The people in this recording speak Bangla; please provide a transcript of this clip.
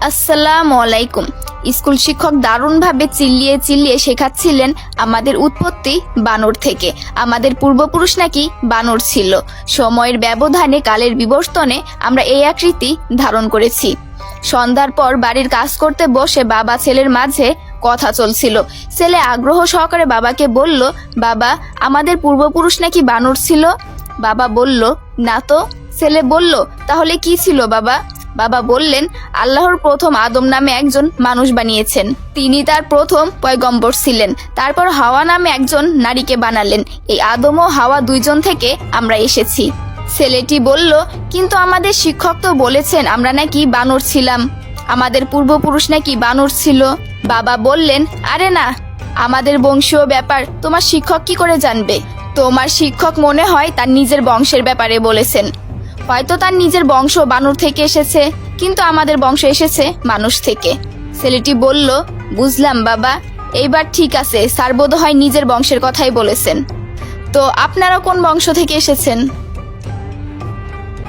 আসসালামু আলাইকুম। স্কুল শিক্ষক দারুণভাবে চিল্লিয়ে চিল্লিয়ে শেখাচ্ছিলেন আমাদের উৎপত্তি বানর থেকে। আমাদের পূর্বপুরুষ নাকি বানর ছিল। সময়ের ব্যবধানে কালের বিবর্তনে আমরা এই আকৃতি ধারণ করেছি। সন্ধ্যার পর বাড়ির কাজ করতে বসে বাবা ছেলের মাঝে কথা চলছিল। ছেলে আগ্রহ সহকারে বাবাকে বলল, বাবা, আমাদের পূর্বপুরুষ নাকি বানর ছিল। বাবা বলল, না তো। ছেলে বলল, তাহলে কি ছিল বাবা? বাবা বললেন, আল্লাহর প্রথম আদম নামে একজন মানুষ বানিয়েছেন। তিনি তার প্রথম পয়গম্বর ছিলেন। তারপর হাওয়া নামে একজন নারীকে বানালেন। এই আদম ও হাওয়া দুইজন থেকে আমরা এসেছি। ছেলেটি বলল, কিন্তু আমাদের শিক্ষক তো বলেছেন আমরা নাকি বানর ছিলাম, আমাদের পূর্বপুরুষ নাকি বানর ছিল। বাবা বললেন, আরে না, আমাদের বংশীয় ব্যাপার তোমার শিক্ষক কি করে জানবে? তোমার শিক্ষক মনে হয় তার নিজের বংশের ব্যাপারে বলেছেন। হয়তো তার নিজের বংশ বানর থেকে এসেছে, কিন্তু আমাদের বংশ এসেছে মানুষ থেকে। ছেলেটি বলল, বুঝলাম বাবা, এইবার ঠিক আছে, স্যার বোধহয় নিজের বংশের কথাই বলেছেন। তো আপনারা কোন বংশ থেকে এসেছেন?